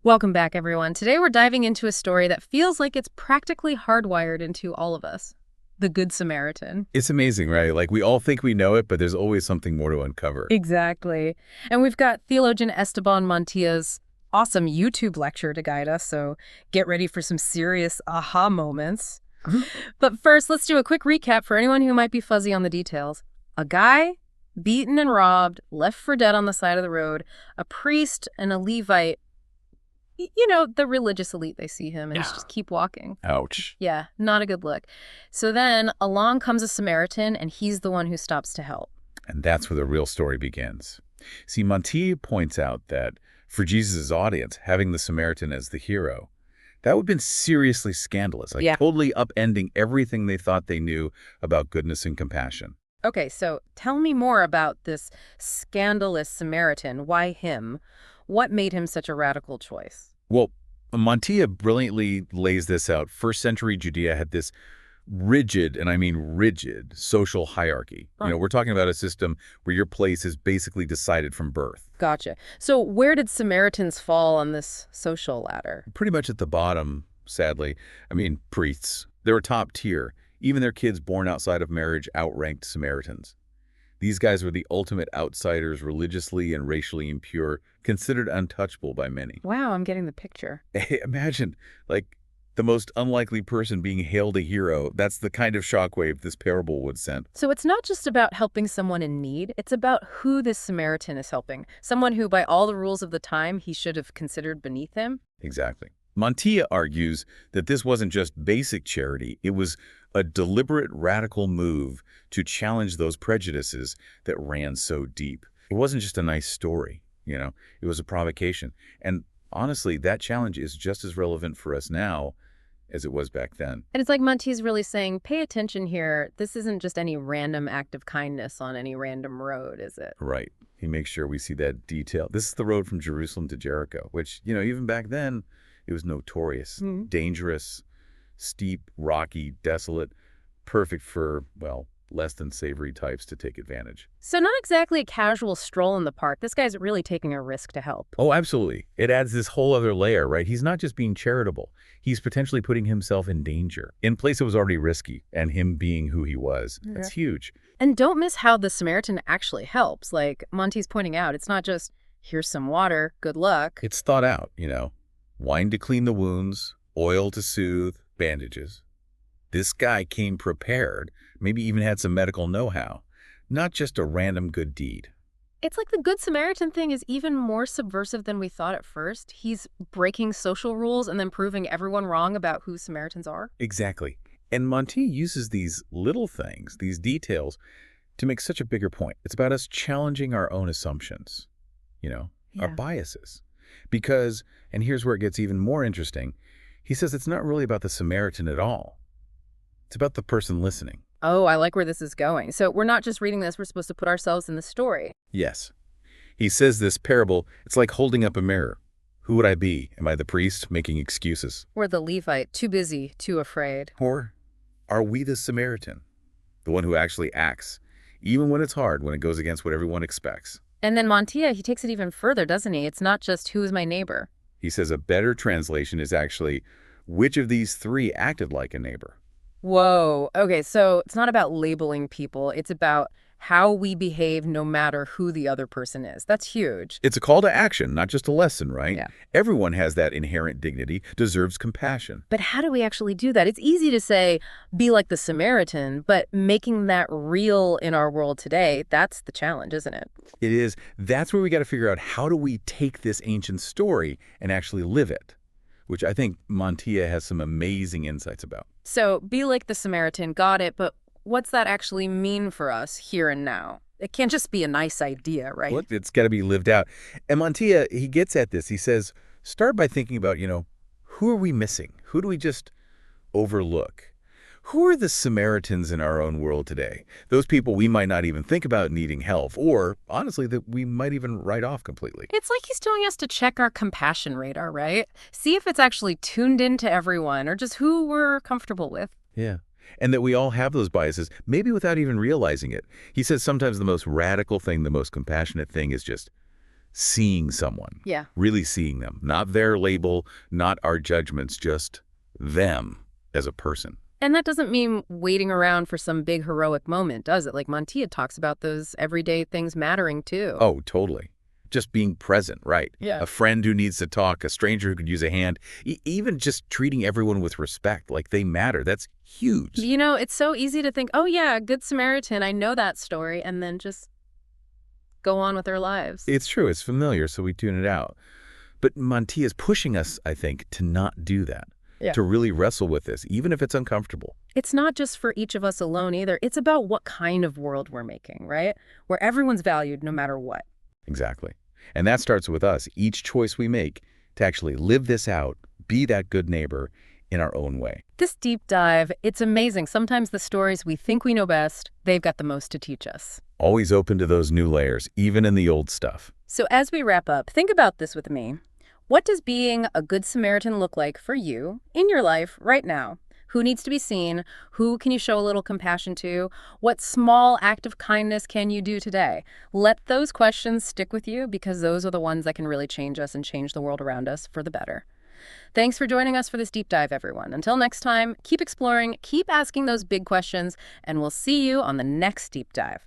Welcome back, everyone. Today we're diving into a story that feels like it's practically hardwired into all of us. The Good Samaritan. It's amazing, right? Like we all think we know it, but there's always something more to uncover. Exactly. And we've got theologian Esteban Mantilla's awesome YouTube lecture to guide us, so get ready for some serious aha moments. But first, let's do a quick recap for anyone who might be fuzzy on the details. A guy beaten and robbed, left for dead on the side of the road, a priest and a Levite. The religious elite, they see him and Yeah. just keep walking. Ouch. Yeah, not a good look. So then along comes a Samaritan, and he's the one who stops to help. And that's where the real story begins. See, Monty points out that for Jesus' audience, having the Samaritan as the hero, that would have been seriously scandalous, like Yeah. totally upending everything they thought they knew about goodness and compassion. Okay, so tell me more about this scandalous Samaritan. Why him? What made him such a radical choice? Well, Montilla brilliantly lays this out. First century Judea had this rigid, and I mean rigid, social hierarchy. Right. We're talking about a system where your place is basically decided from birth. Gotcha. So where did Samaritans fall on this social ladder? Pretty much at the bottom, sadly. I mean, priests. They were top tier. Even their kids born outside of marriage outranked Samaritans. These guys were the ultimate outsiders, religiously and racially impure, considered untouchable by many. Wow, I'm getting the picture. Imagine, like, the most unlikely person being hailed a hero. That's the kind of shockwave this parable would send. So it's not just about helping someone in need, it's about who this Samaritan is helping. Someone who, by all the rules of the time, he should have considered beneath him. Exactly. Montilla argues that this wasn't just basic charity, it was a deliberate, radical move to challenge those prejudices that ran so deep. It wasn't just a nice story, it was a provocation. And honestly, that challenge is just as relevant for us now as it was back then. And it's like Monty's really saying, pay attention here. This isn't just any random act of kindness on any random road, is it? Right. He makes sure we see that detail. This is the road from Jerusalem to Jericho, which, even back then, it was notorious, dangerous, steep, rocky, desolate, perfect for, well, less than savory types to take advantage. So not exactly a casual stroll in the park. This guy's really taking a risk to help. Oh, absolutely. It adds this whole other layer, right? He's not just being charitable. He's potentially putting himself in danger in place that was already risky, and him being who he was. That's huge. And don't miss how the Samaritan actually helps. Like Monty's pointing out, it's not just, here's some water, good luck. It's thought out, wine to clean the wounds, oil to soothe, bandages. This guy came prepared, maybe even had some medical know-how, not just a random good deed. It's like the Good Samaritan thing is even more subversive than we thought at first. He's breaking social rules and then proving everyone wrong about who Samaritans are. Exactly. And Monty uses these little things, these details, to make such a bigger point. It's about us challenging our own assumptions, our biases. Because, and here's where it gets even more interesting, he says it's not really about the Samaritan at all. It's about the person listening. Oh, I like where this is going. So we're not just reading this, we're supposed to put ourselves in the story. Yes. He says this parable, it's like holding up a mirror. Who would I be? Am I the priest making excuses? Or the Levite, too busy, too afraid. Or are we the Samaritan? The one who actually acts, even when it's hard, when it goes against what everyone expects. And then Montilla, he takes it even further, doesn't he? It's not just who is my neighbor. He says a better translation is actually, which of these three acted like a neighbor? Whoa. Okay, so it's not about labeling people. It's about how we behave no matter who the other person is. That's huge. It's a call to action, not just a lesson, right? Yeah. Everyone has that inherent dignity, deserves compassion. But how do we actually do that? It's easy to say, be like the Samaritan, but making that real in our world today, that's the challenge, isn't it? It is. That's where we got to figure out how do we take this ancient story and actually live it, which I think Montilla has some amazing insights about. So be like the Samaritan, got it, but what's that actually mean for us here and now? It can't just be a nice idea, right? Well, it's got to be lived out. And Montilla, he gets at this. He says, start by thinking about, who are we missing? Who do we just overlook? Who are the Samaritans in our own world today? Those people we might not even think about needing help, or honestly, that we might even write off completely. It's like he's telling us to check our compassion radar, right? See if it's actually tuned into everyone or just who we're comfortable with. Yeah. And that we all have those biases, maybe without even realizing it. He says sometimes the most radical thing, the most compassionate thing is just seeing someone, Yeah. really seeing them, not their label, not our judgments, just them as a person. And that doesn't mean waiting around for some big heroic moment, does it? Like Mantia talks about those everyday things mattering too. Oh, totally. Just being present, right? Yeah. A friend who needs to talk, a stranger who could use a hand, even just treating everyone with respect, like they matter. That's huge. You know, it's so easy to think, oh yeah, Good Samaritan, I know that story, and then just go on with their lives. It's true. It's familiar, so we tune it out. But Mantia is pushing us, I think, to not do that, Yeah. to really wrestle with this, even if it's uncomfortable. It's not just for each of us alone either. It's about what kind of world we're making, right? Where everyone's valued no matter what. Exactly. And that starts with us, each choice we make to actually live this out, be that good neighbor in our own way. This deep dive, it's amazing. Sometimes the stories we think we know best, they've got the most to teach us. Always open to those new layers, even in the old stuff. So as we wrap up, think about this with me. What does being a good Samaritan look like for you in your life right now? Who needs to be seen? Who can you show a little compassion to? What small act of kindness can you do today? Let those questions stick with you because those are the ones that can really change us and change the world around us for the better. Thanks for joining us for this deep dive, everyone. Until next time, keep exploring, keep asking those big questions, and we'll see you on the next deep dive.